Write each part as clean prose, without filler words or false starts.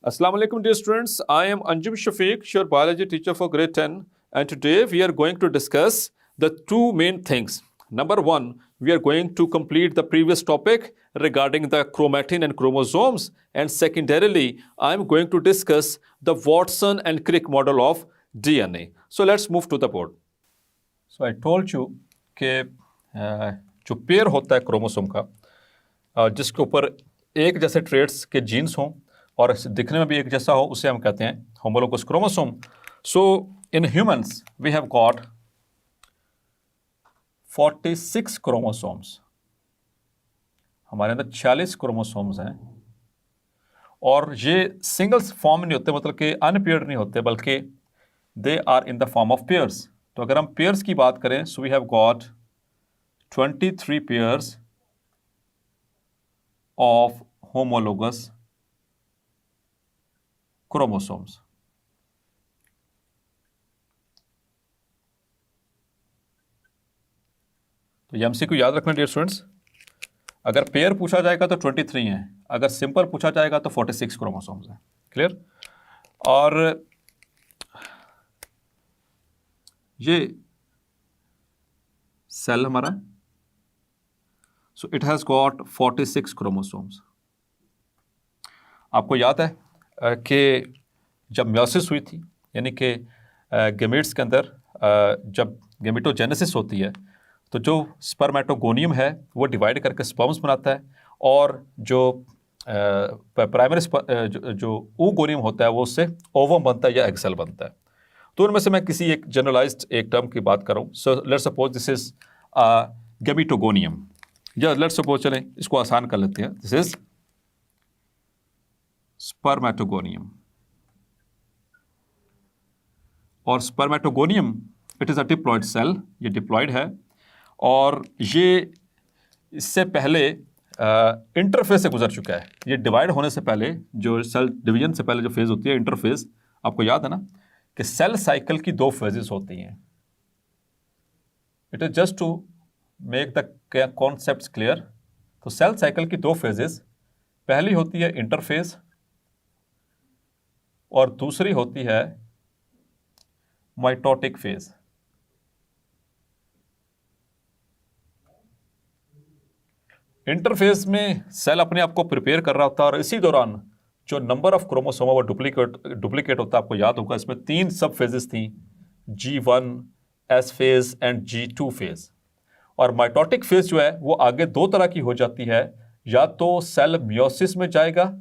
Assalamu alaikum, dear students. I am Anjum Shafiq, your biology teacher for grade 10, and today we are going to discuss the two main things. Number one, we are going to complete the previous topic regarding the chromatin and chromosomes, and secondarily, I am going to discuss the Watson and Crick model of DNA. So let's move to the board. So I told you कि जो pair होता है chromosome का जिसके ऊपर एक जैसे traits के जीन्स हों और दिखने में भी एक जैसा हो, उसे हम कहते हैं homologous chromosome. So in humans we have got 46 chromosomes. हमारे अंदर 46 क्रोमोसोम्स हैं और ये सिंगल्स फॉर्म नहीं होते, मतलब कि अनपेयर्ड नहीं होते, बल्कि they are in the form of pairs. तो अगर हम पेयर्स की बात करें, so we have got 23 pairs of homologous chromosomes. तो ये एमसीक्यू याद रखना डियर स्टूडेंट्स. अगर पेयर पूछा जाएगा तो 23 हैं, अगर सिंपल पूछा जाएगा तो 46 क्रोमोसोम्स हैं. क्लियर? और ये सेल हमारा, so it has got 46 chromosomes. आपको याद है कि जब म्योसिस हुई थी, यानी कि गेमेट्स के अंदर जब गेमेटोजेनेसिस होती है तो जो स्पर्मेटोगोनियम है वो डिवाइड करके स्पर्म्स बनाता है, और जो प्राइमरी जो oogoनियम होता है वो उससे ओवम बनता है या एग सेल बनता है. तो उनमें से मैं किसी एक जनरलाइज्ड एक टर्म की बात कर रहा हूँ. So let's suppose this is gametogonium, या लेट्स सपोज, चलें इसको आसान कर लेते हैं, दिस इज स्पर्मेटोगोनियम. और spermatogonium it is a diploid cell, ये डिप्लॉयड है, और ये इससे पहले इंटरफेज से गुजर चुका है. ये डिवाइड होने से पहले, जो सेल डिवीजन से पहले जो फेज होती है इंटरफेज, आपको याद है ना कि सेल साइकिल की 2 फेजेस होती हैं. It is just to make the concepts clear. तो सेल साइकिल की 2 फेजेस, पहली होती है इंटरफेज और दूसरी होती है माइटोटिक फेज. इंटरफेज में सेल अपने आप को प्रिपेयर कर रहा होता है और इसी दौरान जो नंबर ऑफ क्रोमोसोम वो डुप्लीकेट होता है. आपको याद होगा इसमें 3 सब फेजेस थी, G1, S phase and G2 phase. और माइटोटिक फेज जो है वो आगे 2 तरह की हो जाती है, या तो सेल मियोसिस में जाएगा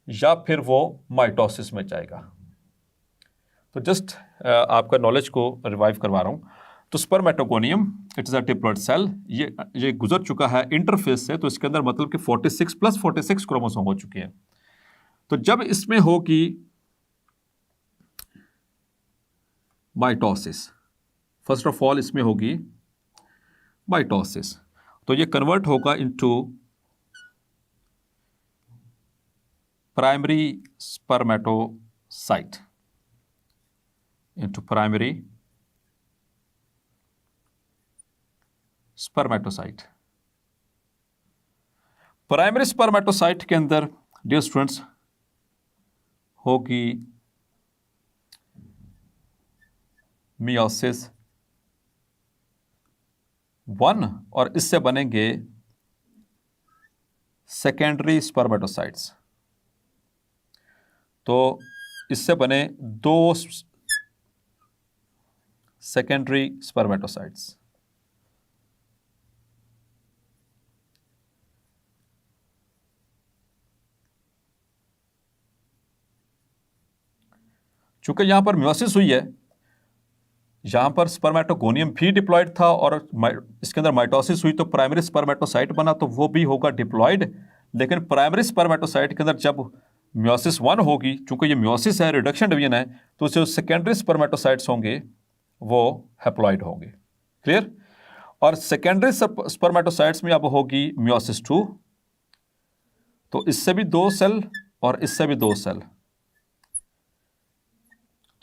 या फिर वो माइटोसिस में जाएगा. तो जस्ट आपका नॉलेज को रिवाइव करवा रहा हूँ. तो spermatogonium it is a diploid cell, ये गुजर चुका है इंटरफेस से, तो इसके अंदर मतलब कि 46 + 46 क्रोमोसोम हो चुके हैं. तो जब इसमें होगी माइटोसिस, फर्स्ट ऑफ ऑल इसमें होगी माइटोसिस, तो ये कन्वर्ट होगा into primary spermatocyte, into primary spermatocyte. Primary spermatocyte के अंदर डियर स्टूडेंट्स होगी मियोसिस 1 और इससे बनेंगे सेकेंडरी स्पर्मेटोसाइट्स. तो इससे बने 2 सेकेंडरी स्पर्मेटोसाइट्स. चूंकि यहां पर म्योसिस हुई है, यहां पर स्पर्मेटोगोनियम भी डिप्लॉयड था और इसके अंदर माइटोसिस हुई, तो प्राइमरी स्पर्मेटोसाइट बना, तो वो भी होगा डिप्लॉयड. लेकिन प्राइमरी स्पर्मेटोसाइट के अंदर जब म्योसिस 1 होगी, चूंकि ये म्योसिस है, रिडक्शन डिवीजन है, तो जो सेकेंडरी स्पर्मेटोसाइट्स होंगे वो हैप्लॉइड होंगे. क्लियर? और सेकेंडरी स्पर्मेटोसाइट्स में अब होगी म्योसिस 2, तो इससे भी 2 सेल और इससे भी 2 सेल.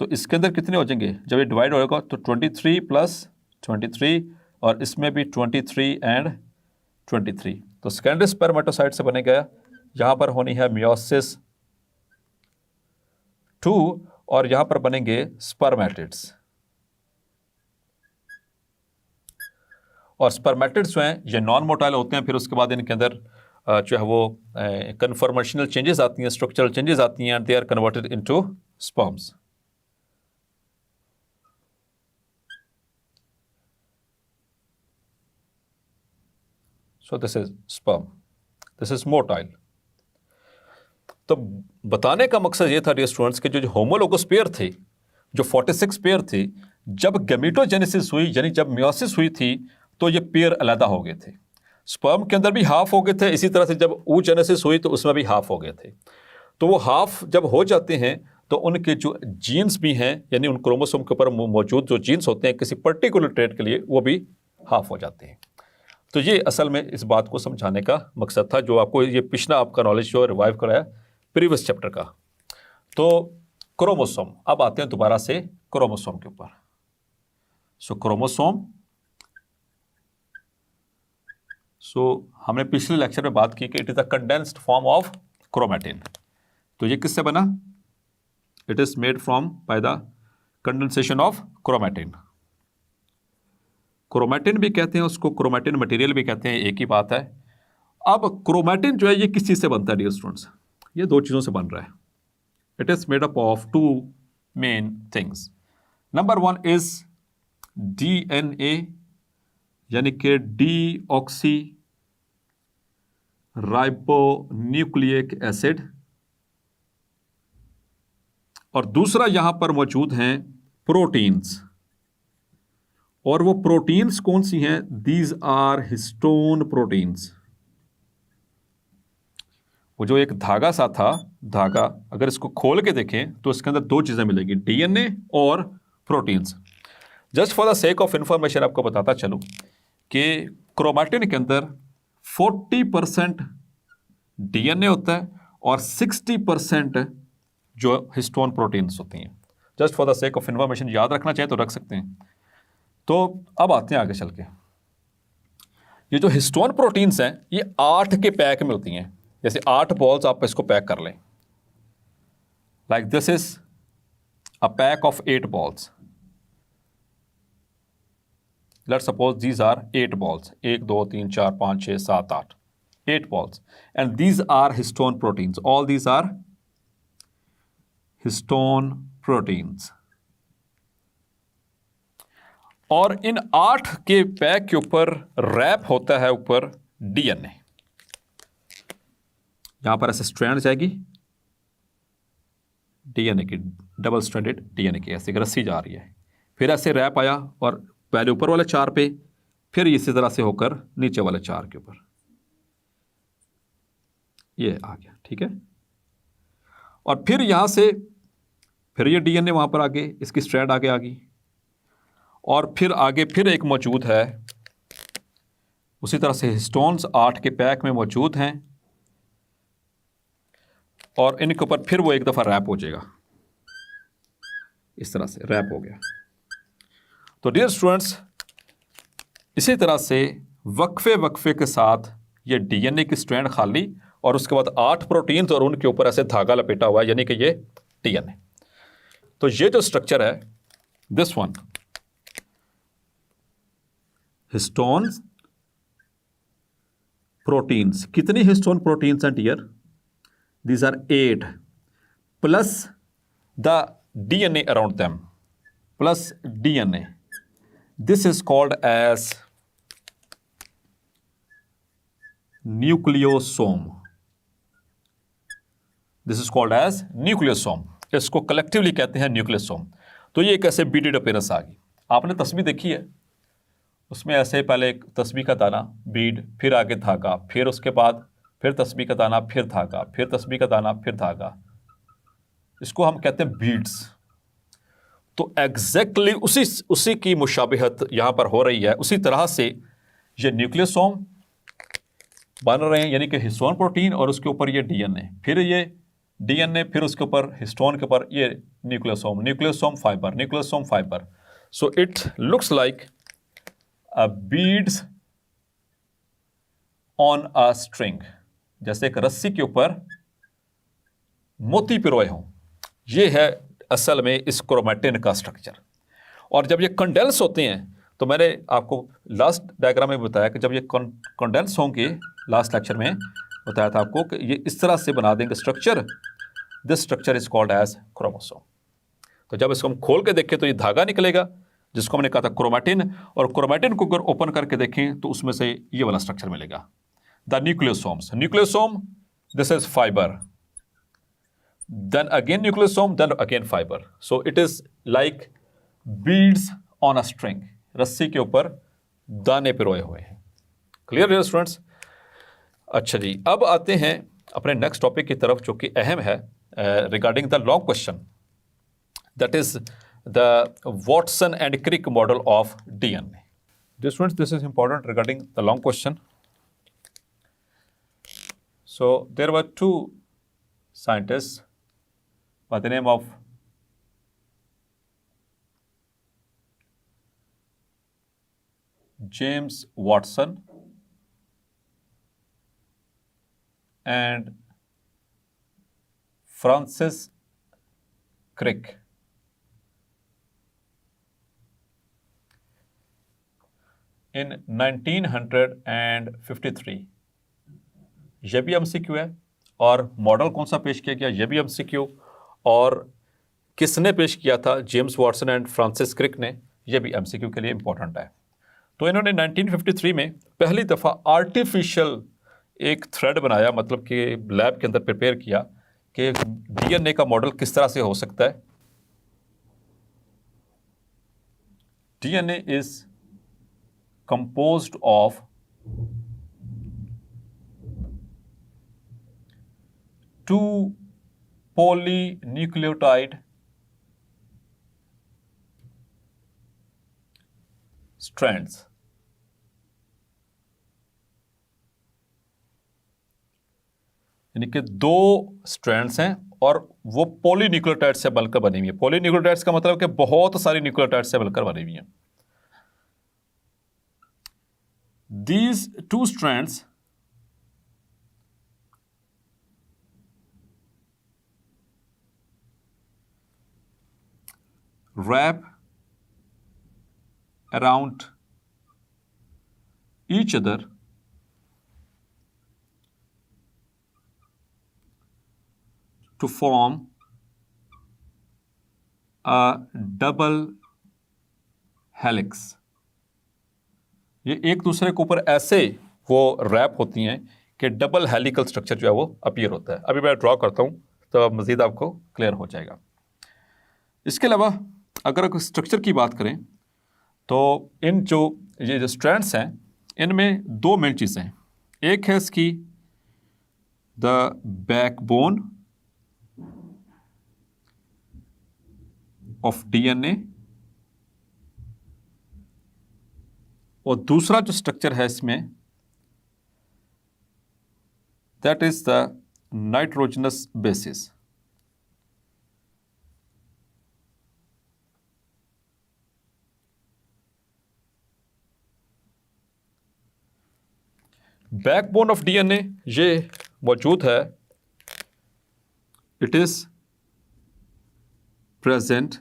तो इसके अंदर कितने हो जाएंगे जब ये डिवाइड होगा, तो 23 + 23, और इसमें भी 23 एंड 23. तो सेकेंडरी स्पर्मेटोसाइट से बनेगा, यहाँ पर होनी है मियोसिस 2 और यहां पर बनेंगे स्पर्मेटिड्स। और स्पर्मेटिड्स जो हैं ये नॉन मोटाइल होते हैं, फिर उसके बाद इनके अंदर जो है वो कन्फॉर्मेशनल चेंजेस आती हैं, स्ट्रक्चरल चेंजेस आती हैं, and they are converted into sperms. So this is sperm, this is motile. तो बताने का मकसद ये था डियर स्टूडेंट्स कि जो होमोलोगस पेयर थे, जो 46 पेयर थे, जब गैमेटोजेनेसिस हुई यानी जब मियोसिस हुई थी तो ये पेयर अलग हो गए थे। स्पर्म के अंदर भी हाफ हो गए थे, इसी तरह से जब oogenesis हुई तो उसमें भी हाफ हो गए थे। तो वो हाफ जब हो जाते हैं तो उनके जो जीन्स भी हैं, यानी उन क्रोमोसोम के ऊपर मौजूद जो जीन्स होते हैं किसी पर्टिकुलर ट्रेट के लिए, वो भी हाफ हो जाते हैं। तो ये असल में इस बात को समझाने का मकसद था, जो आपको ये पिछला आपका नॉलेज जो रिवाइव कराया प्रीवियस चैप्टर का। तो क्रोमोसोम, अब आते हैं दोबारा से क्रोमोसोम के ऊपर। सो क्रोमोसोम, हमने पिछले लेक्चर में बात की कि it is the condensed form of chromatin. तो ये किससे बना? It is made from by the condensation of chromatin. Chromatin भी कहते हैं उसको, क्रोमैटिन मटेरियल भी कहते हैं, एक ही बात है। अब क्रोमैटिन जो है ये किस चीज से बनता है डियर स्टूडेंट्स? ये दो चीजों से बन रहा है। It is made up of two main things. Number one is DNA, यानी कि डीऑक्सी राइबोन्यूक्लिक एसिड, और दूसरा यहां पर मौजूद हैं प्रोटीन्स। और वो प्रोटीन्स कौन सी हैं? These are histone proteins. वो जो एक धागा सा था, धागा अगर इसको खोल के देखें तो इसके अंदर दो चीजें मिलेगी, डीएनए और proteins. Just for the sake of information आपको बताता चलूं कि क्रोमैटिन के अंदर 40% डीएनए होता है और 60% जो हिस्टोन प्रोटीन्स होती हैं। Just for the sake of information याद रखना चाहे तो रख सकते हैं। तो अब आते हैं आगे चल के। ये जो हिस्टोन प्रोटीन्स हैं ये 8 के पैक में होती हैं। जैसे 8 बॉल्स आप इसको पैक कर लें, like this is a pack of 8 balls. Let's suppose these are 8 balls. 1, 2, 3, 4, 5, 6, 7, 8. 8 balls. And these are histone proteins. All these are histone proteins. और इन 8 के पैक के ऊपर रैप होता है ऊपर डीएनए। यहां पर ऐसे स्ट्रैंड जाएगी डीएनए की, डबल स्ट्रैंडेड डीएनए की, ऐसे रस्सी जा रही है, फिर ऐसे रैप आया और पहले ऊपर वाले 4 पे, फिर इसी तरह से होकर नीचे वाले 4 के ऊपर ये आ गया। ठीक है, और फिर यहां से फिर ये डीएनए वहां पर आगे, इसकी स्ट्रैंड आगे आ गई, और फिर आगे फिर एक मौजूद है। उसी तरह से हिस्टोन्स 8 के पैक में मौजूद हैं और इनके ऊपर फिर वो एक दफा रैप हो जाएगा, इस तरह से रैप हो गया। तो डियर स्टूडेंट्स, इसी तरह से वक्फे वक्फे के साथ ये डीएनए की स्ट्रैंड खाली और उसके बाद 8 प्रोटीन्स और उनके ऊपर ऐसे धागा लपेटा हुआ है, यानी कि ये डीएनए। तो ये जो स्ट्रक्चर है, दिस वन, हिस्टोन्स प्रोटीन्स। कितनी हिस्टोन प्रोटीन्स हैं dear? These are 8 plus the DNA around them, plus DNA. This is called as nucleosome. This is called as nucleosome. इसको कलेक्टिवली कहते हैं न्यूक्लियोसोम। तो ये एक ऐसे बीडेड अपीयरेंस आ गई। आपने तस्वीर देखी है, उसमें ऐसे पहले एक तस्वीर का दाना, बीड, फिर आगे धागा, फिर उसके बाद फिर तस्बीह का दाना, फिर धागा, फिर तस्बीह का दाना, फिर धागा। इसको हम कहते हैं बीड्स। तो एग्जैक्टली उसी की मुशाबिहत यहां पर हो रही है। उसी तरह से ये न्यूक्लियोसोम बन रहे हैं, यानी कि हिस्टोन प्रोटीन और उसके ऊपर ये डीएनए, फिर ये डीएनए, फिर उसके ऊपर हिस्टोन के ऊपर ये nucleosome, nucleosome fibre, nucleosome fibre. So it looks like a beads on a string, जैसे एक रस्सी के ऊपर मोती पिरोए हों। ये है असल में इस क्रोमैटिन का स्ट्रक्चर। और जब ये कंडेंस होते हैं तो मैंने आपको लास्ट डायग्राम में बताया कि जब ये कंडेंस होंगे, लास्ट लेक्चर में बताया था आपको कि ये इस तरह से बना देंगे structure, this structure is called as chromosome. तो जब इसको हम खोल के देखें तो ये धागा निकलेगा जिसको हमने कहा था क्रोमैटिन, और क्रोमैटिन को अगर ओपन करके देखें तो उसमें से ये वाला स्ट्रक्चर मिलेगा, the nucleosomes. Nucleosome, this is fibre, then again nucleosome, then again fiber. So it is like beads on a string, रस्सी के ऊपर दाने पिरोए हुए हैं। Clear dear students? अच्छा जी, अब आते हैं अपने नेक्स्ट टॉपिक की तरफ जो कि अहम है regarding the long question, that is the Watson and Crick model of DNA. Dear students, this is important regarding the long question. So there were two scientists by the name of James Watson and Francis Crick. In 1953, यह भी MCQ है, और model कौन सा पेश किया गया, यह भी एमसीक्यू, और किसने पेश किया था, James Watson and Francis Crick ने, यह भी एमसीक्यू के लिए इंपॉर्टेंट है। तो इन्होंने 1953 में पहली दफ़ा आर्टिफिशियल एक थ्रेड बनाया, मतलब कि लैब के अंदर प्रिपेयर किया कि डीएनए का मॉडल किस तरह से हो सकता है। DNA is composed of two polynucleotide strands. यानी कि दो स्ट्रैंड्स हैं और वो पॉलीन्यूक्लियोटाइड से मिलकर बनी हुई है। पॉलीन्यूक्लियोटाइड्स का मतलब कि बहुत सारी न्यूक्लियोटाइड से मिलकर बनी हुई है। These two strands wrap around each other to form a double helix. ये एक दूसरे के ऊपर ऐसे वो रैप होती हैं कि डबल हेलिकल स्ट्रक्चर जो है वो अपीयर होता है। अभी मैं ड्रॉ करता हूँ तो मज़ीद आपको क्लियर हो जाएगा। इसके अलावा अगर स्ट्रक्चर की बात करें तो ये जो स्ट्रैंड्स हैं इनमें दो मेन चीज़ें हैं। एक है इसकी द बैकबोन ऑफ डीएनए, और दूसरा जो स्ट्रक्चर है इसमें that is the nitrogenous basis. Backbone of DNA ये मौजूद है, it is present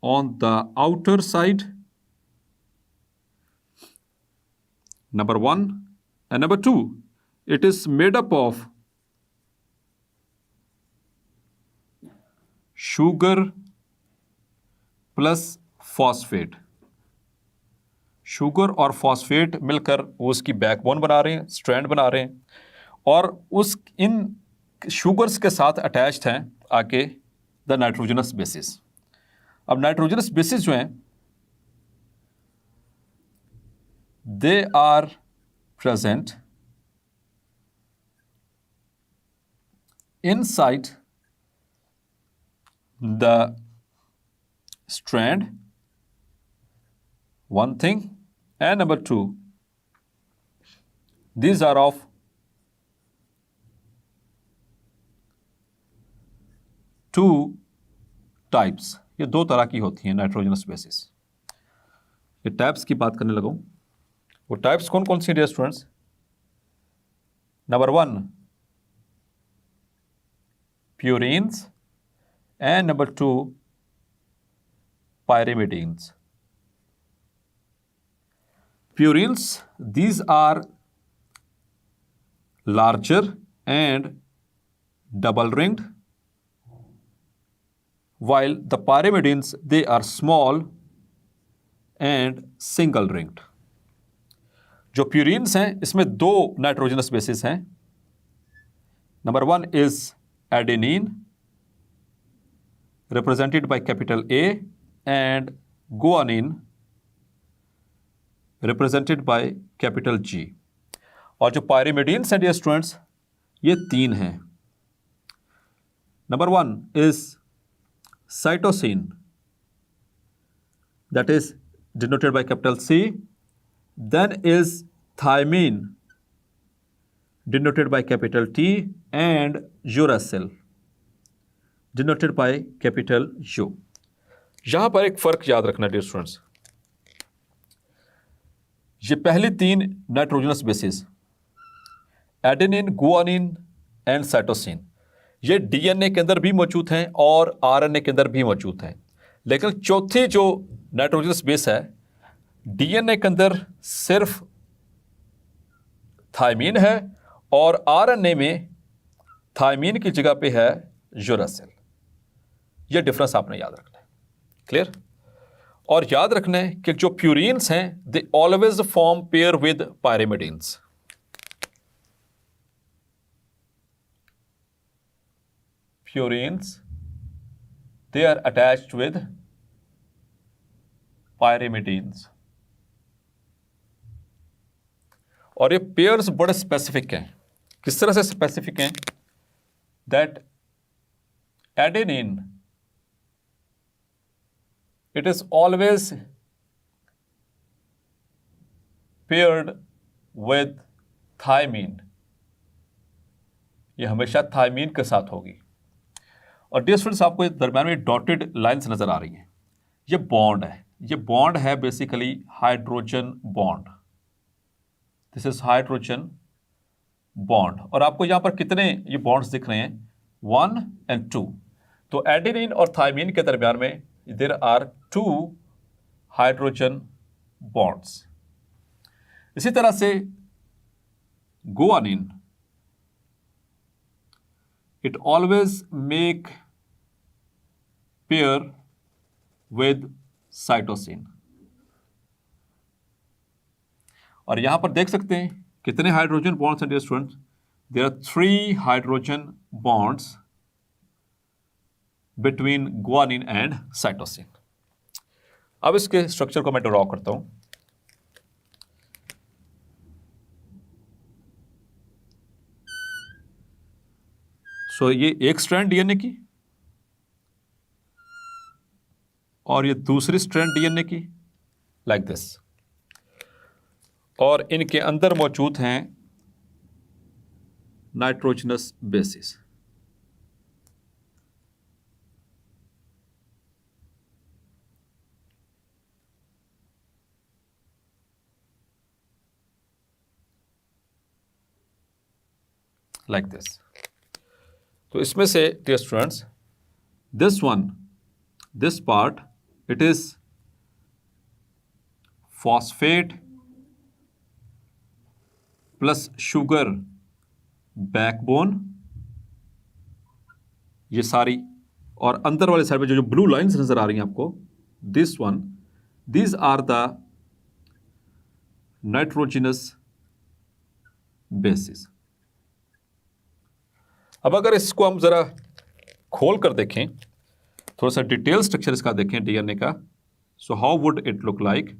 on the outer side, number one, and number two, it is made up of sugar plus phosphate. Sugar और phosphate मिलकर वो उसकी backbone बना रहे हैं, स्ट्रैंड बना रहे हैं, और इन शुगर्स के साथ अटैच्ड हैं आके द नाइट्रोजनस बेसिस। अब नाइट्रोजनस बेसिस जो हैं they are present inside the strand, one thing, and number two, these are of two types. ये दो तरह की होती हैं नाइट्रोजनस बेसिस। ये टाइप्स की बात करने लगा हूं, वो टाइप्स कौन कौन सी dear students? Number one, purines, and number 2, pyrimidines. Purines, these are larger and double ringed, while the pyrimidines, they are small and single ringed. जो प्यूरिन्स हैं इसमें दो नाइट्रोजनस बेसिस हैं. Number 1 is adenine represented by capital A and guanine represented by capital G. और जो pyrimidines हैं dear students, ये 3 हैं. Number 1 is cytosine, that is denoted by capital C. Then is thymine, denoted by capital T, and uracil, denoted by capital U. यहां पर एक फर्क याद रखना डियर स्टूडेंट्स. ये पहली 3 nitrogenous bases adenine, guanine and cytosine, ये डीएनए के अंदर भी मौजूद हैं और आरएनए के अंदर भी मौजूद हैं. लेकिन चौथी जो नाइट्रोजनस बेस है, डीएनए के अंदर सिर्फ थायमीन है और आरएनए में थायमीन की जगह पे है यूरासिल. यह डिफरेंस आपने याद रखना है. क्लियर? और याद रखना है कि जो प्यूरिन्स हैं they always form pair with pyrimidines. Purines, they are attached with pyrimidines. और ये पेयर्स बड़े स्पेसिफिक हैं. किस तरह से स्पेसिफिक हैं? That adenine, it is always paired with thymine. ये हमेशा थायमीन के साथ होगी. और डियर स्टूडेंट्स, आपको दरम्यान में डॉटेड लाइंस नजर आ रही हैं. ये बॉन्ड है, ये बॉन्ड है basically hydrogen bond. This is hydrogen bond. और आपको यहां पर कितने ये बॉन्ड्स दिख रहे हैं? 1 and 2. तो एडेनिन और थायमीन के दरम्यान में देयर आर 2 हाइड्रोजन बॉन्ड्स. इसी तरह से guanine, it always make pair with cytosine. और यहां पर देख सकते हैं कितने हाइड्रोजन बॉन्ड्स हैं dear students. There are 3 hydrogen bonds between guanine and cytosine. अब इसके स्ट्रक्चर को मैं ड्रॉ करता हूं. सो ये एक स्ट्रैंड डीएनए की और ये दूसरी स्ट्रैंड डीएनए की, लाइक दिस. और इनके अंदर मौजूद हैं नाइट्रोजनस बेसिस. Like this. तो इसमें से dear students, this part it is phosphate plus sugar backbone, ये सारी. और अंदर वाले साइड में जो ब्लू लाइंस नजर आ रही हैं आपको, these are the nitrogenous bases. अब अगर इसको हम जरा खोल कर देखें, थोड़ा सा डिटेल स्ट्रक्चर इसका देखें डीएनए का, so how would it look like?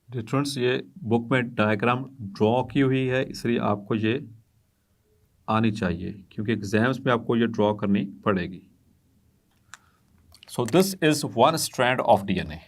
Students ये बुक में डायग्राम ड्रॉ की हुई है, इसलिए आपको ये आनी चाहिए क्योंकि एग्जाम्स में आपको ये ड्रॉ करनी पड़ेगी। So this is one strand of DNA.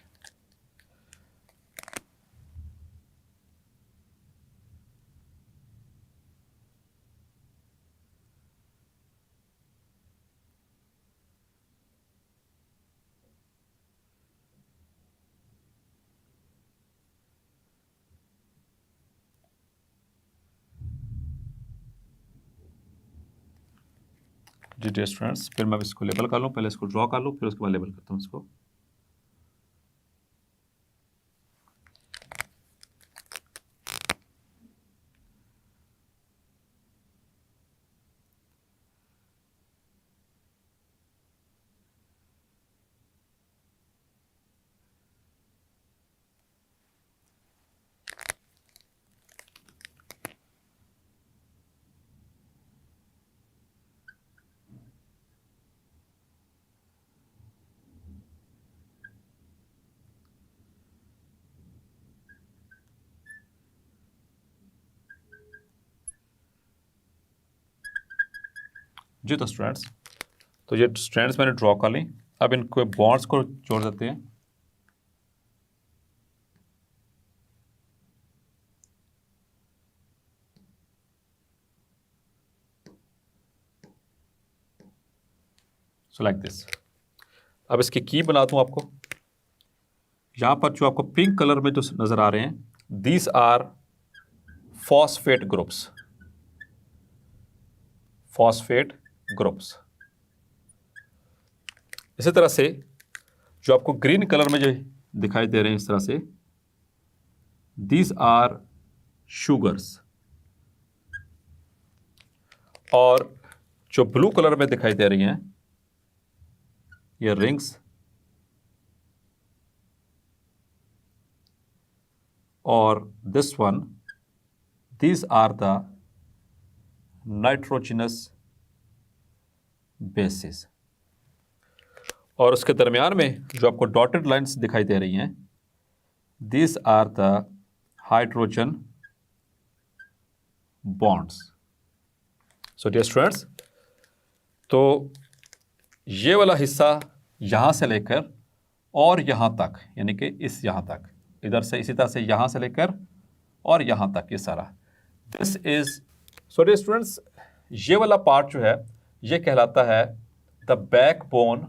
जी डियर स्टूडेंट्स, फिर मैं इसको लेबल कर लूँ, पहले इसको ड्रॉ कर लूँ, फिर उसके बाद लेबल करता हूँ इसको। जी तो स्टूडेंट्स, तो ये स्ट्रैंड्स मैंने ड्रॉ कर ली। अब इनको बॉन्ड्स को जोड़ देते हैं। So like this. अब इसकी की बना दूं आपको। यहां पर जो आपको पिंक कलर में जो नजर आ रहे हैं, these are phosphate groups. Phosphate groups. इसी तरह से जो आपको ग्रीन कलर में जो दिखाई दे रहे हैं इस तरह से, दीज आर शुगर्स। और जो ब्लू कलर में दिखाई दे रही हैं ये रिंग्स। और this one, these are the nitrogenous bases. और उसके दरमियान में जो आपको डॉटेड लाइंस दिखाई दे रही हैं, these are the hydrogen bonds. So dear students, तो ये वाला हिस्सा यहां से लेकर और यहां तक, यानी कि इस यहां तक, इधर से इसी तरह से यहां से लेकर और यहां तक, ये सारा this is. So dear students, ये वाला पार्ट जो है ये कहलाता है द बैकबोन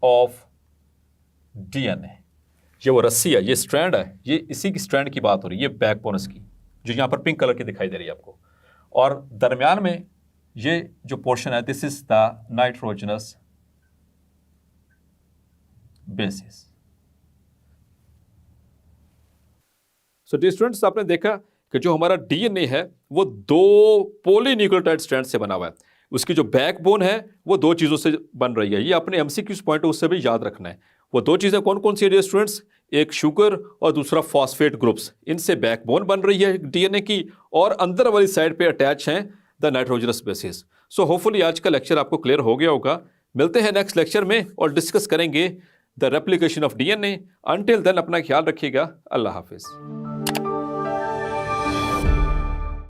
ऑफ डीएनए। ये वो रस्सी है, ये स्ट्रैंड है, ये इसी की स्ट्रैंड की बात हो रही है, ये बैकबोन इसकी, जो यहां पर पिंक कलर की दिखाई दे रही है आपको। और दरमियान में ये जो पोर्शन है, this is the nitrogenous bases. So dear students, आपने देखा कि जो हमारा डीएनए है वो दो पॉलीन्यूक्लियोटाइड स्ट्रैंड से बना हुआ है। उसकी जो बैकबोन है वो दो चीज़ों से बन रही है। ये अपने एमसीक्यूज पॉइंट है, उससे भी याद रखना है। वो दो चीज़ें कौन कौन सी है डियर स्टूडेंट्स? एक शुगर और दूसरा फॉस्फेट ग्रुप्स। इनसे बैकबोन बन रही है डीएनए की, और अंदर वाली साइड पे अटैच हैं the nitrogenous bases. So hopefully आज का लेक्चर आपको क्लियर हो गया होगा। मिलते हैं नेक्स्ट लेक्चर में और डिस्कस करेंगे the replication of DNA. Until then अपना ख्याल रखिएगा। अल्लाह हाफिज़।